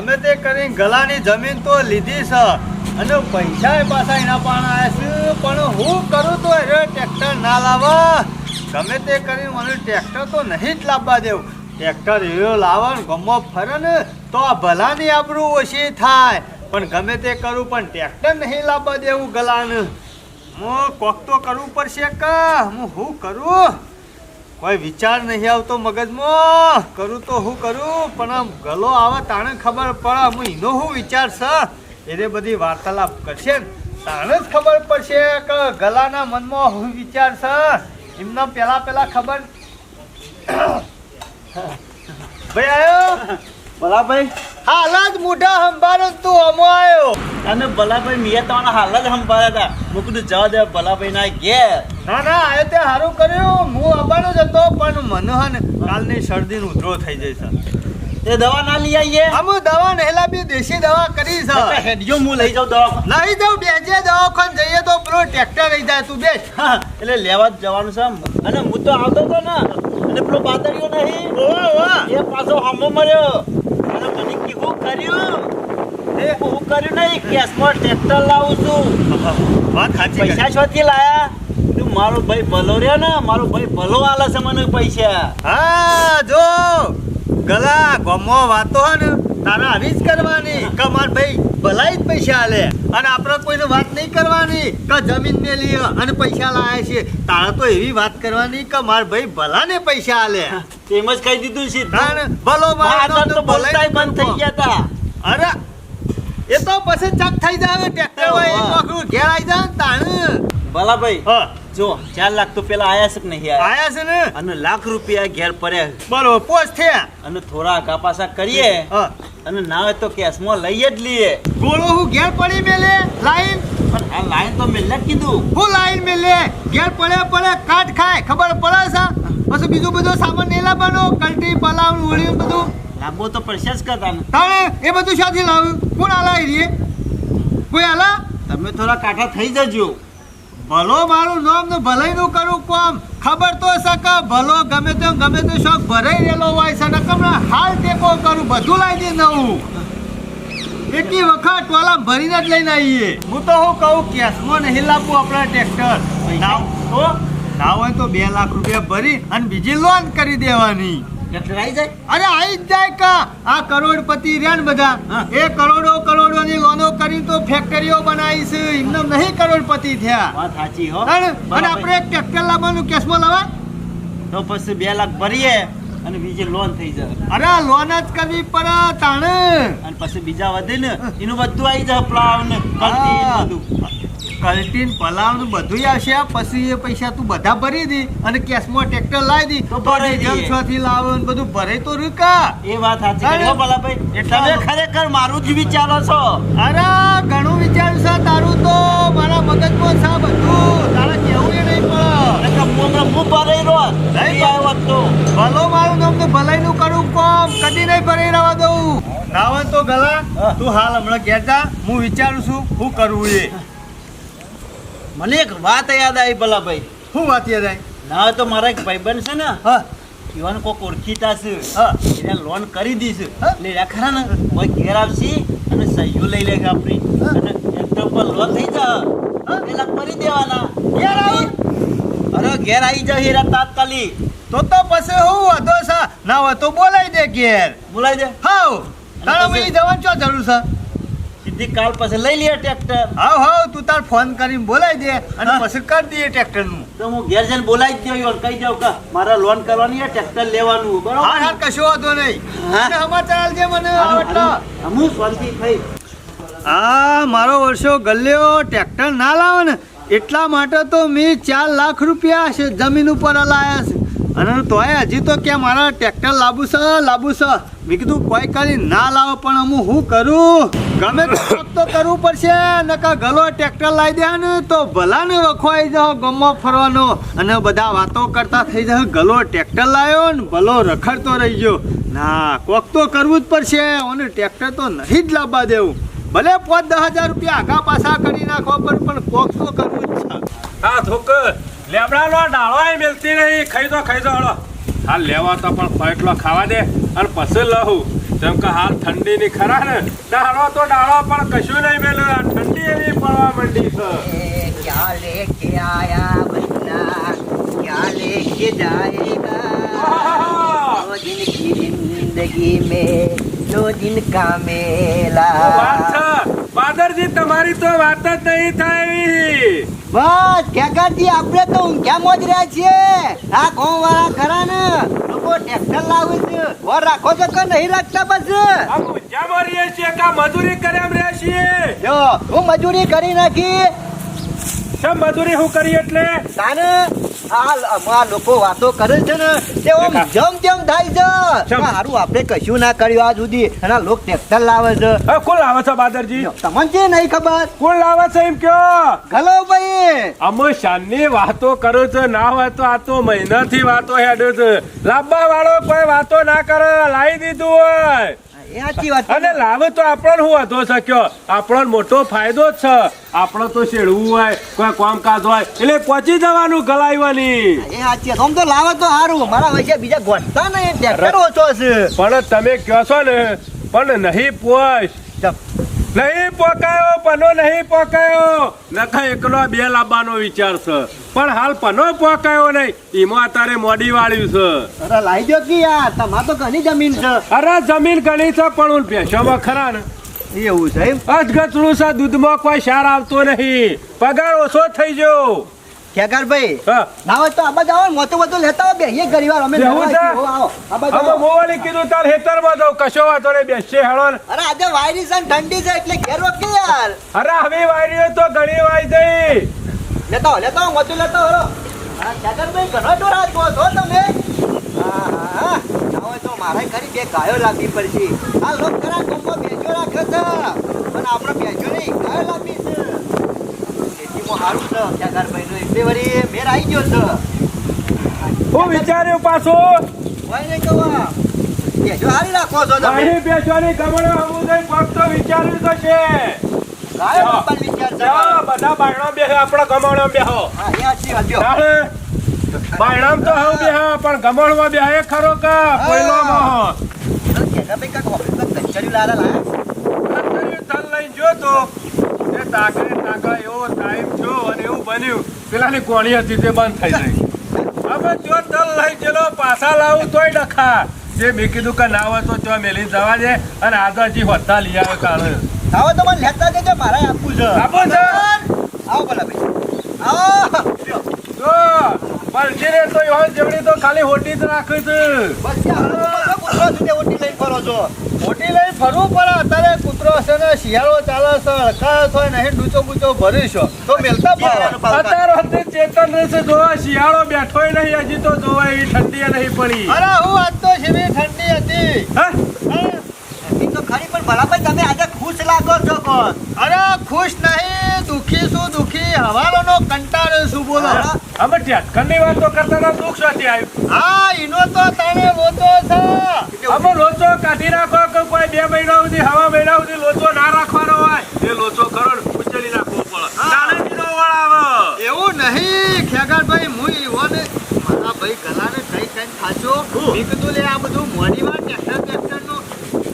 ગમે તે કરીને ગલાની જમીન તો લીધી છે અને પૈસા પાછા એના પણ આવ્યા છે, પણ હું કરું તો એ ટ્રેક્ટર ના લાવવા. ગમે તે કરીને મને ટ્રેક્ટર તો નહીં જ લાવવા દેવું. ટ્રેક્ટર એવો લાવે ને ગમો ફરે ને તો આ ભલાની આબરૂ ઓછી થાય, પણ ગમે તે કરું પણ ટ્રેક્ટર નહીં લાવવા દેવું ગલાને. હું કોક તો કરવું પડશે કે હું શું કરું? કોઈ વિચાર નહીં આવતો મગજમાં. કરું તો હું કરું, પણ આમ ગલો આવે તાણે ખબર પડે હું એનો શું વિચાર છે. એને બધી વાર્તાલાપ કરશે ને તાણે જ ખબર પડશે કે ગલાના મનમાં શું વિચાર છે. એમને પેલા ખબર ભાઈ આવ્યો ભલાભાઈ હાલ જ મોઢા સંભાળો તું અમો આવ્યો. અને ભલાભાઈ મેં તમારા હાલ જ સંભાળ્યા હતા. હું કીધું જવા દે ભલાભાઈ ના ઘેર. ના આવ્યો તે સારું કર્યું. હું આવવાનો જ હતો પણ મને હે ને કાલની શરદી ઉધરો થઈ જાય છે. એ દવા ના લઈ આવીએ. અમે દવા નહેલા બી દેશી દવા કરી છે. હેડજો હું લઈ જાઉં દવા. નહીં જાઉં બેજે દવાખાને જઈએ તો પેલો ટ્રેક્ટર લઈ જાય. તું બેસ. એટલે લેવા જ જવાનું છે. અને હું તો આવતો હતો ને અને પેલો પાતળિયો નહીં એ પાછો હમો મર્યો અને મને કેવું કર્યું એ હું કર્યું નહીં કેશમાં ટ્રેક્ટર લાવું છું. વાત સાચી. પૈસા શોથી લાયા તું મારો ભાઈ ભલો રહ્યો ને મારો ભાઈ ભલો આલે છે મને પૈસા. હા જો ગલા ગમો વાતો હે ને તારા આવી જ કરવાની કે માર ભાઈ ભલાઈ જ પૈસા આલે અને આપણે કોઈને વાત નહીં કરવાની કે જમીન ને લઈએ અને પૈસા લાયા છે. તારે તો એવી વાત કરવાની કે માર ભાઈ ભલાને પૈસા આલે. એમ જ કહી દીધું છે. ભલો મારા તો બોલતાય બંધ થઈ ગયા હતા. અરે એ તો પછી ચક થઈ જાય ટ્રેક્ટર હોય એક વખત ઘેર આવી જાય ને તાણે. ભલા ભાઈ હા જો 4 લાખ તો પેલા આયા છે કે નહીં આયા છે ને અને લાખ રૂપિયા ઘેર પડ્યા બરોબર પોસ્ટ થયા અને થોડા આગા પાછા કરીએ હા અને ના હોય તો કેશમાં લઈ જ લઈએ. ગોળો હું ઘેર પડી મેલે લાઈન પણ આ લાઈન તો મેં જ કીધું હું લાઈન મેલે ઘેર પડે કાટ ખાય ખબર પડે છે. પછી બીજું બધું સામાન નહીં લાવવાનો કલટી પલાવ ઉળી બધું લાંબો તો પડશે જ કરતા ને. તાણે એ બધું શાથી લાવ્યું? કોણ આલા એ કોઈ આલા? તમે થોડા કાઠા થઈ જજો. ભલો મારું નામ ને ભલાઈ નું કરું કોમ ખબર તો શકે. ભલો ગમે તે શોખ ભરાઈ રહેલો હોય છે ને કમણા હાલ ટેકો કરું બધું લાવી દે નવું. એટલી વખત ટોલા ભરીને જ લઈને આવીએ. હું તો હું કહું કેશમાં નહીં લાવવું આપણા ટ્રેક્ટર. ના હોય તો 2 લાખ રૂપિયા ભરી અને બીજી લોન કરી દેવાની. ટ્રેક્ટર આવી જાય. અરે આવી જ જાય કા. આ કરોડપતિ રહ્યા ને બધા એ કરોડોની લોનો કરી તો ફેક્ટરીઓ બનાવી છે. એમને નહીં કરોડપતિ થયા. વાત સાચી હો. અને આપણે એક ટ્રેક્ટર લાવવાનું કેશમાં લાવવા તો પછી 2 લાખ ભરીએ અને બીજી લોન થઈ જાય. અરે લોન જ કરવી પડે તાણે. અને પછી બીજા વધે ને એનું બધું આવી જાય પ્લાવ ને કલટી બધું. કલ્ટીન પલાવ નું બધું આવશે. પછી એ પૈસા તું બધા ભરી દી અને કેશમાં ટ્રેક્ટર લાવી દી તો ભરાઈ દઈએ. થી લાવો ને બધું ભરાય તો રૂકા. એ વાત સાચી કરી હો ભલાભાઈ. તમે ખરેખર મારું જ વિચારો છો. અરે ઘણું વિચાર્યું છે તારું તો. મારા મગજમાં છે બધું. તારા કેવું એ નહીં પડે. હું ભરાઈ રહ્યો નહીં આવ્યો તો ભલો મારું નામ તો ભલાઈ નું કરું કોમ કદી નહીં ભરાઈ રહેવા દઉં. ના હોય તો ગલા તું હાલ હમણાં ઘેર જા. હું વિચારું છું શું કરવું એ. મને એક વાત યાદ આવી ભલાભાઈ. શું વાત યાદ આવી? ના હોય તો મારા એક ભાઈબંધ છે ને હા એવાને કોઈક ઓળખીતા છે. હા એને લોન કરી દીધું એટલે ખરા ને કોઈ ઘેર આવશે અને સહીઓ લઈ લે આપણી અને ટ્રેક્ટર પર લોન થઈ જાય 2 લાખ ભરી દેવાના. ઘેર આવું? અરે ઘેર આવી જાવ હીરા તાત્કાલિક. તો પછી હું વાંધો છે. ના હોય તો બોલાવી દે ઘેર. બોલાવી દે. હાવ તારા મને જવાની શું જરૂર છે? સીધી કાલ પછી લઈ લઈએ ટ્રેક્ટર. હાવ તું તાર ફોન કરીને બોલાવી દે અને પછી કરી દઈએ ટ્રેક્ટર નું. તો હું ઘેર જઈને બોલાવી જ દઉં કહી જાઉં કે મારા લોન કરવાની છે ટ્રેક્ટર લેવાનું બરોબર. હા કશો વાંધો નહીં. હા. સમાચાર આલજે મને હું શાંતિ થઈ. આ મારો વર્ષો ગલ્યો ટ્રેક્ટર ના લાવે ને એટલા માટે તો મેં 4 લાખ રૂપિયા છે જમીન ઉપર લાયા છે. અને તોય હજી તો કે મારા ટ્રેક્ટર લાવવું છે. મેં કીધું કોઈ કરી ના લાવો પણ હું શું કરું? ગમે તો કરવું પડશે. નકા ગલો ટ્રેક્ટર લાવી દે ને તો ભલાને વખવાઈ જાઓ ગમો ફરવાનો અને બધા વાતો કરતા થઈ જાય. ગલો ટ્રેક્ટર લાવ્યો ને ભલો રખડતો રહી ગયો. ના કોક તો કરવું જ પડશે. અને ટ્રેક્ટર તો નહીં જ લાવવા દેવું. ભલે 5-10 હજાર રૂપિયા આગા પાછા કરી નાખવા પણ કોક તો કરવું જ છે. હા થોક લેબડાનો ડાળો મેલતી નહીં. ખાઈ દો હળો. હા લેવા તો પણ એટલો ખાવા દે અને પછી લહું જેમ કે હાલ ઠંડી ની ખરા ને ડાળો તો ડાળો પણ કશું નહીં મેલું આ ઠંડી એવી પડવા માંડી છે क्या लेके आया बन्ना क्या लेके जाएगा दो दिन की जिंदगी में दो दिन का मेला વાત છે બાદરજી તમારી તો વાત જ નહીં થાય બસ ખેગારજી આપણે તો ઊંઘ્યા મોજ રહ્યા છીએ આ ગામ વાળા ખરા ને લોકો ટ્રેક્ટર લાવે છે ઓર રાખો છો કે નહીં રાખતા બસ આ ઊંઝામાં રહીએ છીએ કે મજૂરી કર્યા રહ્યા છીએ જો હું મજૂરી કરી નાખી શેમ મજૂરી હું કરી એટલે તાને આ લોકો વાતો કરે છે ને તે ઓમ જમ જમ થાય છે જમ. સારું આપણે કશું ના કર્યું આજ સુધી અને આ લોક ટ્રેક્ટર લાવે છે હવે કોણ લાવે છે બાદરજી તમને છે નહીં ખબર કોણ લાવે છે એમ કયો ગલો ભાઈ અમે શાનની વાતો કરો છો ના હોય તો આ તો મહિનાથી વાતો હેડ્યો છે લાંબા વાળો કોઈ વાતો ના કરે લાવી દીધું હોય એ સાચી વાત અને લાવે તો આપણને હું વધો શક્યો આપણને મોટો ફાયદો જ છે આપણે તો શેડવું હોય કોઈ કામકાજ હોય એટલે પહોંચી જવાનું ગલાઈવાની એ સાચી વાત આમ તો લાવે તો સારું મારા વચ્ચે બીજા ગોઠતા ને ટ્રેક્ટર ઓછો છે પણ તમે કહો છો ને પણ નહીં પોસ નહીં પોકાયો પનો નહીં પોકાયો નખા એકલો બે લાવવાનો વિચાર છે પણ હાલ પનો પોકાયો નહીં એમાં અત્યારે મોડી વાળ્યું છે અરે લાવી દો કે યાર તમારે તો ઘણી જમીન છે અરે જમીન ઘણી છે પણ હું ભેંસોમાં ખરા ને એવું છે એમ અજગતરું છે દૂધમાં કોઈ સાર આવતો નહીં પગાર ઓછો થઈ ગયો ખેગાર ભાઈ હા ના હોય તો આ બાજુ આવો મોટું બધું લેતા હોય બેહીએ ઘણી વાર અમે એવું છે? આવો આ બાજુ હવે આવો. મોવાલી કીધું તાર હેતરમાં જાઉં કશો વાંધો નહીં બેસશે હેળો ને. અરે આજે વાયરી છે ને ઠંડી છે એટલે ઘેર રોકી યાર અરે હવે વાયરીઓ તો ઘણી વાય થઈ લેતા હો મોટું લેતા હો હા ખેગાર ભાઈ ઘણો ડોરા છો તમે હા હા ના હોય તો મારે ખરી બે ગાયો લાવવી પડશે આ લોક ખરા ગામમાં ભેંસો રાખે છે અને આપણે ભેંસો નહીં ગાયો લાવવી છે ખેતીમાં સારું છે ખેગાર ભાઈનું એટલે વળી મેર આવી ગયો છે હું વિચાર્યું પાછું હોય નહીં કહેવા ભેંસો હારી રાખો છો તમે અહીં બેસવાની ગમણે હમું જઈને ફક્ત વિચાર્યું તો છે ગાયો પણ વિચાર છે જા, બધા બાયણો બેહે આપણા ગમણો બેહો હા એ સાચી વાત જો ચાલે બાયણામ તો હવે બેહે પણ ગમણમાં બેહે ખરો કે પહેલોમાં ખેગાર ભાઈ કાંઈક ઓફિસમાં કંચરી લારા લાયા તલ લઈને જો તો એ તાકડે તાકડા એવો ટાઈમ થયો અને એવું બન્યું પેલાની કોણી હતી તે બંધ થઈ ગઈ હવે જો તલ લઈ ચલો પાછા લાવું તોય ડખા જે મેં કીધું કે ના હોય તો ત્યાં મેલી જવા દે અને આદાજી હોતા લઈ આવે કાલે આવો તો મને લેતા જજો મારે આપવું છે આપો છે આવો ભલા ભાઈ આવો લ્યો. જો પલટી રે તો યોન જેવડી તો ખાલી હોટી જ રાખે છે બસ ત્યાં હાલો કૂતરો સુધી ઓટી લઈને ફરો છો મોટી લઈ ફરવું પડે અત્યારે કૂતરો છે ને શિયાળો ચાલે છે હડકાયો હોય નહીં ડૂચો બૂચો ભરીશો તો મેલતા ફાવે અત્યારે હતી ચેતન રહેશે જોવા શિયાળો બેઠોય નહીં હજી તો જોવા એવી ઠંડી નહીં પડી અરે હું આજ તો શિબી ઠંડી હતી હા? એ તો ખરી પણ ભલા ભાઈ તમે આજે ખુશ લાગો છો કોણ અરે ખુશ નહીં દુખી શું દુખી હવાલોનો કંટાળો શું બોલો અમે ઠેકરની વાતો કરતા હતા દુઃખ સાથે આવ્યું હા ઈનો તો તાણે લોચો છે અમે લોચો કાઢી રાખો કે કોઈ 2 મહિના સુધી હવા મહિના સુધી લોચો ના રાખવાનો હોય એ લોચો કરો ને ઉચલી નાખવો પડે નાનેજીનો વાળ આવે એવું નહીં ખેગારભાઈ હું ઈવોને મારા ભાઈ ગલાને કઈ કઈ થાચો મેં કીધું લે આ બધું મોડીમાં ટ્રેક્ટરનું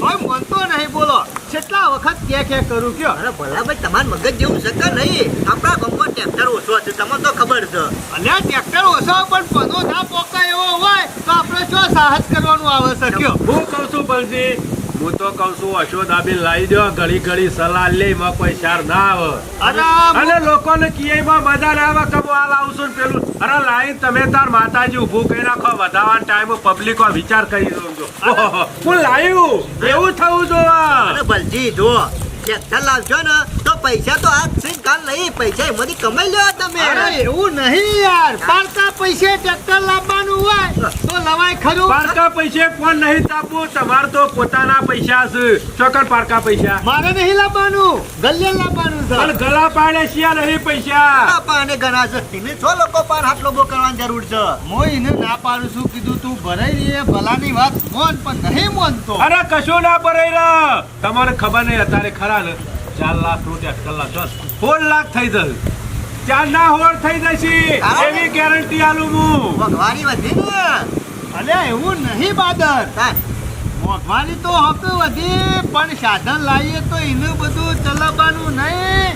હવે મનતો નહીં બોલો કેટલા વખત કે કરું કયો અરે ભલા ભાઈ તમાર મગજ જેવું શક્ય નહીં આપણા ગામમાં ટ્રેક્ટર ઓછો છે તમને તો ખબર છે અને આ ટ્રેક્ટર ઓછો પણ પનો ના પોકાય એવો હોય તો આપણે શું સાહસ કરવાનું આવે છે કયો હું કહું છું બલજી હું તો કહું છું અશોદાબી લાવી દો ઘડી ઘડી સલાહ લે એમાં કોઈ સાર ના આવે અને લોકોને કિયામાં મજા ના આવે કે હું આ લાવું છું ને પેલું અરે લાઈન તમે તાર માતાજી ઊભું કરી નાખો વધારવાના ટાઈમે પબ્લિકો વિચાર કરી દો હું લાવ્યું એવું થવું જોવા અરે ભલજી જો ટ્રેક્ટર લાવશો ને તો પૈસા તો આજ છે કાલ નહીં પૈસા એમાંથી કમાઈ લો તમે અરે એવું નહીં યાર પાડતા પૈસે ટ્રેક્ટર લાવવાનું હોય તો લવાય ખરું પારકા પૈસે કોણ નહીં તાપવું તમારે તો પોતાના પૈસા છે ચોકર પારકા પૈસા મારે નહીં લાવવાનું ગલ્લે લાવવાનું છે પણ ગળા પાડે શિયા નહીં પૈસા પાને ઘણા છે એને છો લોકો પાર હાથ લોબો કરવાની જરૂર છે હું એને ના પાડું છું કીધું તું ભરાઈ રહી એ ભલાની વાત મોન પણ નહીં મોનતો અરે કશું ના ભરાઈ રહ્યો તમારે ખબર નહીં અત્યારે ખરા ને 4 લાખ નું ટ્રેક્ટર લાવશો 4 લાખ થઈ જશે 4 ના હોળ થઈ જશે એવી ગેરંટી આલું હું ભગવાની વધી ને અલ્યા એવું નહીં બાદર મોંઘવારી તો હક વધી પણ સાધન લાવીએ તો એનું બધું ચલાવવાનું નહીં.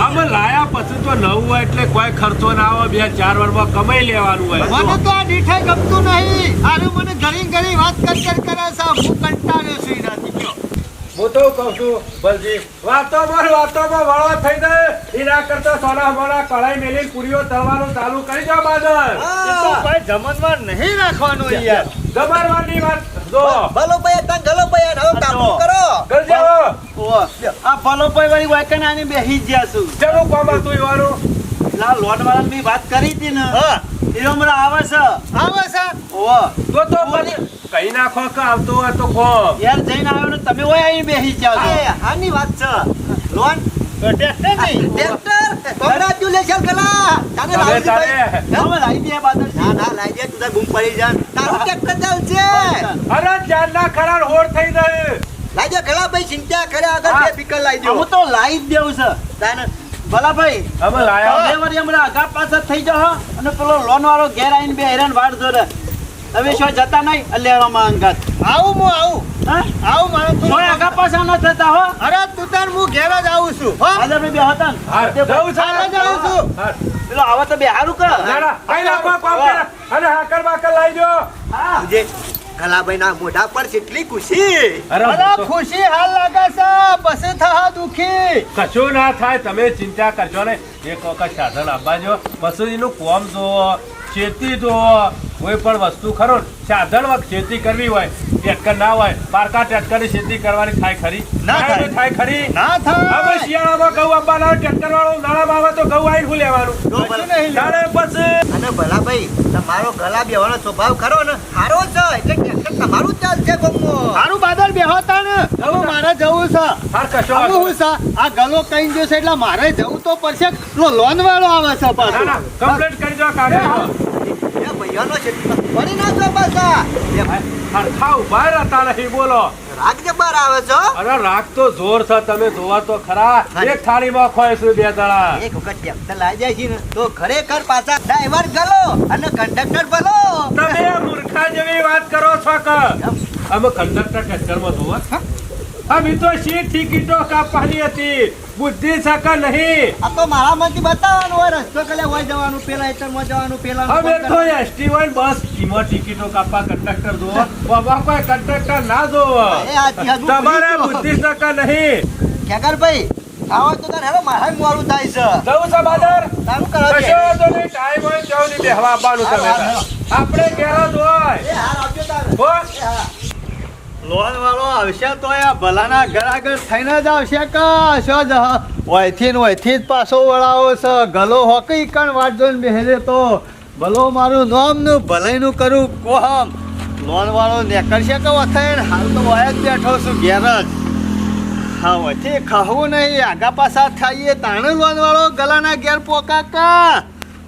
અમે લાયા પછી તો નવું હોય એટલે કોઈ ખર્ચો ના આવે 2-4 વર્ષમાં કમાઈ લેવાનું હોય. મને તો આ દીઠાઈ ગમતું નહીં. આરે મને ઘણી વાત કરે છે. હું કંટાળ્યો છું એનાથી. કયો હું તો કહું છું બલજી, વાતોમાં વળવા થઈ જાય એના કરતા સોના મોના કઢાઈ મેલી પૂરીઓ તળવાનું ચાલુ કરી દો બાદર. એ તો ભાઈ જમણવાર નહીં રાખવાનો યાર. જબરવાની વાત જો ભલો ભાઈ તને ગલો ભાઈ હવે કામ કરો કરજે હો. આ ફલોભાઈ વાળી વાયકન આને બેહી જ ગયા છું. ચલો કોમ હતું ઈવાનું. ના લોન વાળા મેં વાત કરી હતી ને હા એ હમણાં આવે છે. આવે છે. ઓહો તો પછી કઈ નાખો કે આવતો હોય તો કોમ. યાર જઈને આવ્યો ને તમે હોય અહીં બેહી જાવ છો. આ આની વાત છે લોન ટ્રેક્ટર નહીં. ટ્રેક્ટર કોંગ્રેચ્યુલેશન કલા તને તમે લાવી તારે હવે લાવી દે બાદલ. ના ના લાવી દે તું તાર બૂમ પડી જા તારું ટ્રેક્ટર ચાલશે અરે જાનના ખરાર હોડ થઈ જાય. લાવી દે કલા ભાઈ ચિંતા કરે આગળ હા. બે પીકર લાવી દો હું તો લાવી જ દેવું છે. તાને ભલા ભાઈ અમે લાયા બે વળી હમણાં આગા પાછા થઈ જાઓ અને પેલો લોન વાળો ઘેર આવીને બે હેરાન વાળ જોડે તમે શું જતા નહીં લેવામાં અંગાત. આવું હું આવું. હા આવું મારે તું. કોઈ આગા પાછા ન થતા હો. અરે તું તાર હું ઘેર જ આવું છું. હો આજે મેં બે હતા ને હા, તે જવું છે. હાલ જ આવું છું. હા, પેલો આવા તો બે હારું કર. ના, ના, આઈ નાખો કોમ કરે. અને હાકર બાકર લાવી દો. હા જે કલાભાઈ ના મોઢા પર કેટલી ખુશી અરે અરે ખુશી હાલ લાગે છે. પછી થા દુખી. કશું ના થાય, તમે ચિંતા કરશો ને. એક વખત સાધન આપવા જો પછી એનું કોમ જોવો, ખેતી જોવો, કોઈ પણ વસ્તુ ખરો ને, સાધન વખત ખેતી કરવી હોય ટ્રેક્ટર ના હોય પારકા ટ્રેક્ટરની ખેતી કરવાની થાય ખરી? ના થાય. થાય ખરી? ના થાય. હવે શિયાળામાં ઘઉં આપવાના હોય ટ્રેક્ટર વાળો, ઉનાળામાં આવે તો ઘઉં આવીને શું લેવાનું? કશું નહીં. તારે પછી અને ભલા ભાઈ તમારો ગલા બેવાનો સ્વભાવ ખરો ને સારો છે એટલે ટ્રેક્ટર તમારું જ ચાલશે ગમો મારું બાદલ બેહોતા ને હવે મારે જવું છે. હાર કશો આવું વાંધો હું છે આ ગલો કઈ જશે એટલે મારે જવું તો પડશે. લોન વાળો આવે છે ના, પાછો. ના, કમ્પ્લીટ કરી દો કાગળ. એ ભાઈઓનો છે ફરી નાખો પાછા હરખા ઉભા રહેતા નહીં, બોલો. રાગ જબ્બર આવે છે હો. અરે રાગ તો જોર છે, તમે જોવા તો ખરા. એક થાળીમાં ખોઈશું 2 દડા. એક વખત ટ્રેક્ટર લાવી જાય છે ને તો ખરેખર પાછા ડ્રાઈવર ગલો અને કંડક્ટર ભલો તમે મૂર્ખા જેવી વાત કરો છો કે અમે કંડક્ટર ટ્રેક્ટરમાં જોવા અમે તો શી ટિકિટો કાપવાની હતી, બુદ્ધિ છે કે નહીં? આ તો મારા માંથી બતાવવાનું હોય રસ્તો કલે હોય જવાનું પેલા એતરમાં જવાનું પેલા અમે તો એસટી હોય ને બસ એમાં ટિકિટો કાપવા કંડક્ટર જોવો, બાબા કોઈ કંડક્ટર ના જોવો. તમારે બુદ્ધિ છે કે નહીં? ભાઈ આવો તો તારે હેલો મારા મોડું થાય છે જવું છે બાદર? તારું કરો કશો વાંધો નહીં, ટાઈમ હોય ત્યાં સુધી બેહવા આવવાનું તમે તાર. આપણે ઘેર જ હોય. એ હાર આવજો તારે હો? એ હા લોન વાળો આવશે તો આ ભલાના ઘર આગળ થઈને જ આવશે કે શું જ ઓયથી ને ઓયથી જ પાછો વળાવો છે. ગલો હોકી કણ વાટ જોઈને બેહે તો ભલો મારું નામનું ભલાઈનું કરું કોહમ. લોન વાળો નીકળશે કે વથાઈને હાલ તો વયા જ બેઠો છું ઘેર જ. હા વચ્ચે ખાવું નહીં આગા પાછા ખાઈએ તાણે લોન વાળો ગલાના ઘેર પોકા કા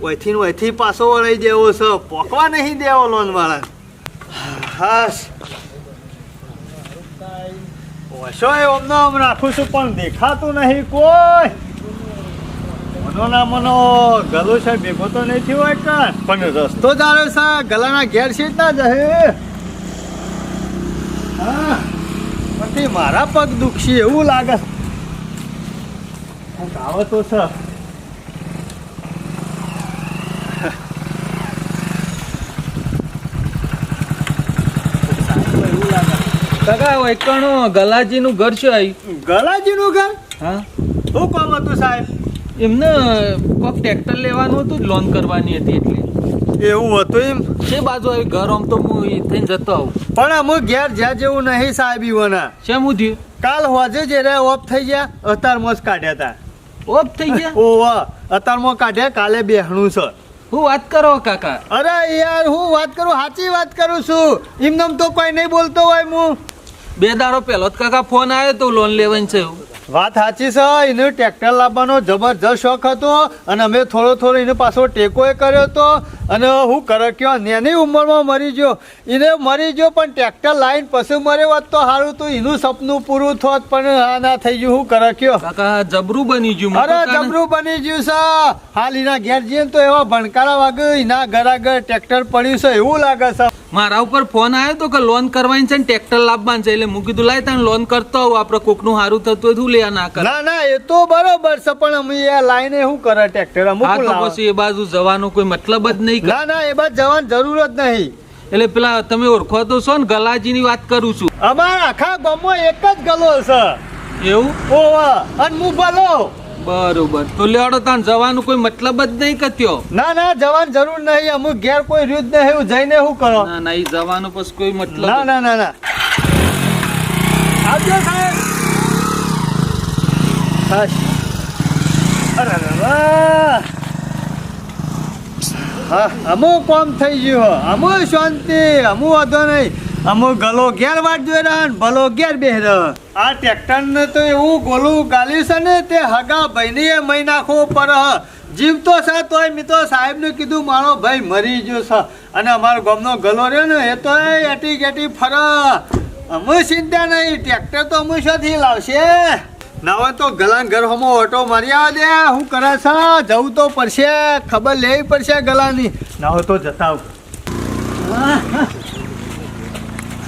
ઓયથી ને ઓયથી પાછો વળાઈ દેવો છે. પોકવા નહીં દેવો લોન વાળા. હાશ ઓશોય ઓમનો આમ રાખું છું પણ દેખાતું નહીં કોઈ. મનો ના મનો ગલો છે ભેગો તો નહીં થયો હોય કાં પણ રસ્તો જ આવે છે ગલાના ઘેર છે જ ના જશે. હા પછી મારા પગ દુખશે એવું લાગે છે. આવે તો છે કાકા વૈકણો ગલાજીનું ઘર છે આઈ ગલાજીનું ઘર. હા શું કામ હતું સાહેબ? એમને કોક ટ્રેક્ટર લેવાનું હતું લોન કરવાની હતી એટલે એવું હતું એમ? છે બાજુ આવી ઘર આમ તો હું ઈ થઈને જતો આવું પણ અમુક ઘેર જ્યાં જેવું નહીં સાહેબ ઈવોના. શેમ હું થયું કાલ હોજે જે રે ઓફ થઈ ગયા અતારમાં જ કાઢ્યા હતા. ઓફ થઈ ગયા ઓવા અતારમાં કાઢ્યા કાલે બેહણું છે. હું વાત કરો કાકા અરે યાર હું વાત કરું સાચી વાત કરું છું. એમનેમ તો કોઈ નહીં બોલતો હોય હું. 2 દાડો પહેલો જ કાકા ફોન આવ્યો તો લોન લેવાની છે એવું. વાત સાચી છે. એને ટ્રેક્ટર લાવવાનો જબરજસ્ત શોખ હતો અને અમે થોડો એને પાછો ટેકો કર્યો હતો અને હું કરે કયો નેની ઉંમરમાં મરી ગયો એને મરી ગયો પણ ટ્રેક્ટર લાઈન પછી મર્યો હોત તો સારું તું એનું સપનું પૂરું થોત પણ આ ના થઈ ગયું હું કરે કયો કાકા જબરું બની ગયું અરે જબરું બની ગયું છે હાલ એના ઘેર જઈએ ને તો એવા ભણકારા વાગે એના ઘર આગળ ટ્રેક્ટર પડ્યું છે એવું લાગે છે મારા ઉપર ફોન આવ્યો તો કે લોન કરવાની છે ને ટ્રેક્ટર લાવવાનું છે એટલે હું કીધું લાય તને લોન કરતો આવું આપણે કોકનું સારું થતું હોય શું લે ના કર ના ના એ તો બરોબર છે પણ અમે એ લાઈને શું કરે ટ્રેક્ટર અમુક આ તો લાવે. પછી એ બાજુ જવાનો કોઈ મતલબ જ નહીં ના ના એ બાદ જવાની જરૂર જ નહીં એટલે પેલા તમે ઓળખો તો છો ને ગલાજીની વાત કરું છું અમારા આખા ગામમાં એક જ ગલો છે એવું ઓવા અને હું ભલો બરોબર તો લેવડો તાન જવાનું કોઈ મતલબ જ નહીં કત્યો ના ના જવાની જરૂર નહીં અમુક ઘેર કોઈ રહ્યું જ નહીં એવું જઈને શું કરો ના ના એ જવાનું પછી કોઈ મતલબ ના ના ના ના આવજો સાહેબ બસ. અરે વાહ. હા અમુક કામ થઈ ગયું અમુ શાંતિ અમુ વાંધો નહીં અમુ ગલો ઘેર વાટ જોઈ રહ્યા ને ભલો ઘેર બેહ રહ્યો આ ટ્રેક્ટર ને તો એવું ગોલું ગાલ્યું છે ને તે હગા ભાઈને મહી નાખવો પર જીવતો છે તોય મેં તો સાહેબને કીધું મારો ભાઈ મરી ગયો છે અને અમારો ગામનો ગલો રહ્યો ને એ તો એટી ગેટી ફર અમુ ચિંતા નહીં ટ્રેક્ટર તો અમુ શોથી લાવશે ના હોય તો ગલા ઘર હમો ઓટો મારી આવે દે હું કરે છે જવું તો પડશે ખબર લેવી પડશે ગલાની ના હોય તો જતા આવું.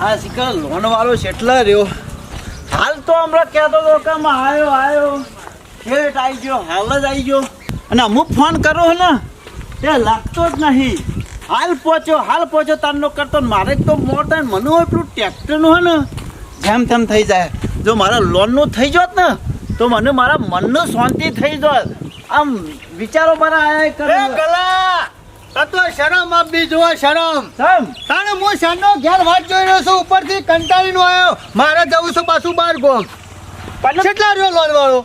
આ શિખર લોન વાળો કેટલા રહ્યો હાલ તો હમણાં કહેતો હતો કે આવ્યો ઠેઠ આવી ગયો હાલ જ આવી ગયો અને અમુક ફોન કરો ને એ લાગતો જ નહીં હાલ પહોંચ્યો તારનો કરતો ને મારે તો મોટા મને હોય પેલું ટ્રેક્ટરનું હોય ને જેમ તેમ થઈ જાય જો મારા લોનનું થઈ જોત ને તો મને મારા મનનું શાંતિ થઈ જોત આમ વિચારો મારા આયા એ કરે ગલા તો શરમ આપી જુઓ શરમ સમ તાણે હું શાનનો ઘેર વાટ જોઈ રહ્યો છું ઉપરથી કંટાળીનો આવ્યો મારે જવું છે પાછું બાર ગોમ પણ કેટલા રહ્યો લોન વાળો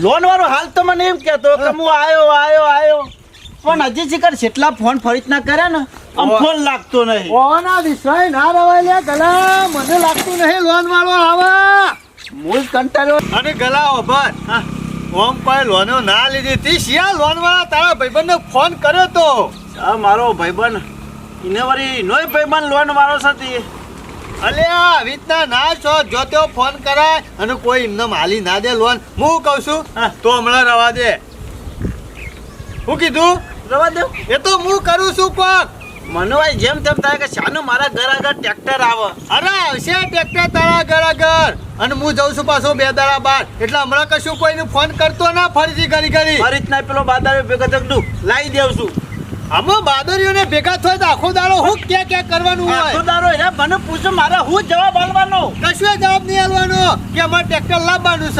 લોન વાળો હાલ તો મને એમ કહેતો કે હું આવ્યો પણ હજી શિખર કેટલા ફોન ફરીત ના કર્યા ને આમ ઓહ. ફોન લાગતો નહીં ઓના વિશ્વાસ ના રવાય લે ગલા મને લાગતું નહીં લોન વાળો આવે હું જ કંટાળ્યો અને ગલા ઓભર ઓમ પર લોનો ના લીધી તી શિયા લોન વાળા તારા ભાઈબંધને ફોન કર્યો તો આ મારો ભાઈબંધ એને વળી નોય ભાઈબંધ લોન વાળો સાથે અલ્યા આવી રીતના ના છો જો તેઓ ફોન કરાય અને કોઈ એમને માલી ના દે લોન હું કહું છું હા. તો હમણાં રવા દે હું કીધું રવા દે એ તો હું કરું છું કોક મને હોય જેમ તેમ થાય કે શાનું મારા ઘર આગળ ટ્રેક્ટર આવે અરે આવશે ટ્રેક્ટર તારા ઘર આગળ અને હું જઉં છું પાછો 2 દાડા બાદ એટલે હમણાં કશું કોઈને ફોન કરતો ના ફરીથી ઘડી ફરીત ના પેલો બાદારો ભેગો થકડું લાવી દેવ છું આમાં બાદરીઓને ભેગા થાય તો આખો દાડો હું ક્યાં કરવાનું આખો હોય દારો એને મને પૂછો મારે હું જવાબ આલવાનો કશું જવાબ નહીં આલવાનો કે અમારે ટ્રેક્ટર લાવવાનું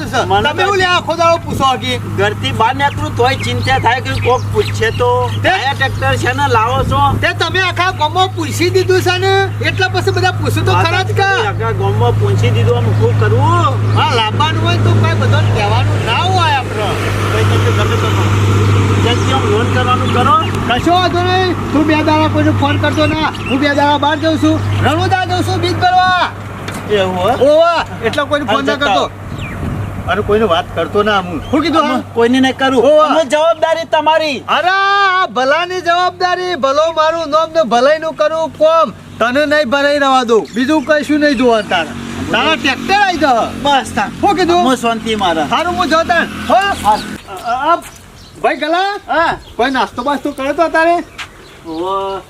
છે મને તમે હું લે આખો દાડો પૂછો હકી ઘરથી બહાર નીકળું તોય ચિંતા થાય કે કોક પૂછે તો કયા ટ્રેક્ટર છે ને લાવો છો તે તમે આખા ગામમાં પૂછી દીધું છે ને એટલે પછી બધા પૂછું તો ખરા જ કા આખા ગામમાં પૂછી દીધું આમ શું કરવું હા લાવવાનું હોય તો કઈ બધાને કહેવાનું ના હોય આપણે કઈ તમે ગમે તો જ્યાંથી આમ લોન કરવાનું કરો કશો વાંધો નહીં તું 2 દાડા કોઈને ફોન કરતો ના હું 2 દાડા બહાર જઉં છું રણુદા જઉં છું બીજ કરવા એવું હોય ઓવા એટલે કોઈને ફોન ના કરતો અરે કોઈને વાત કરતો ના હું શું કીધું આમાં હા? કોઈને નહીં કરું ઓવા. અમે જવાબદારી તમારી અરે આ ભલાની જવાબદારી ભલો મારું નામ ને ભલાઈનું કરું કોમ તને નહીં ભરાઈ રવા દઉં બીજું કશું નહીં જોવાનું તારા ટ્રેક્ટર આવી જા બસ તા શું કીધું હું શાંતિ મારા સારું હું જોતા હો ભાઈ ગલા હા કોઈ નાસ્તો બાસ્તો કરે તો તારે ઓવા.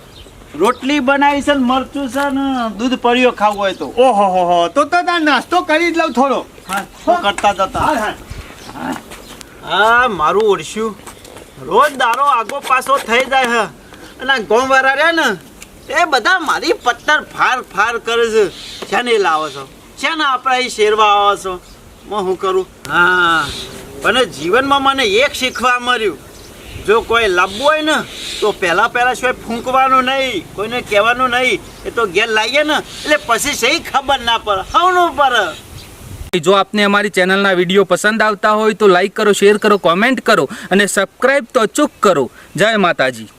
રોટલી બનાવી છે ને મરચું છે ને દૂધ પડ્યો ખાવું હોય તો ઓહો હો તો તાર નાસ્તો કરી જ લઉં થોડો શું કરતા જતા હા મારું ઓળશ્યું રોજ દારો આગો પાછો થઈ જાય છે અને આ ગામવાળા રહ્યા ને એ બધા મારી પત્તર ફાર કરે છે શેને લાવો છો શેને આપણે અહીં શેરવા આવો છો હું શું કરું હા પણ જીવનમાં મને એક શીખવા મળ્યું જો કોઈ લાવવું હોય ને તો પહેલા શું ફૂંકવાનું નહીં કોઈને કહેવાનું નહીં એ તો ઘેર લાવીએ ને એટલે પછી સહી ખબર ના પડે હવનું પડે જો આપને અમારી ચેનલના વિડીયો પસંદ આવતા હોય તો લાઈક કરો, શેર કરો, કોમેન્ટ કરો અને સબસ્ક્રાઈબ તો અચૂક કરો. જય માતાજી.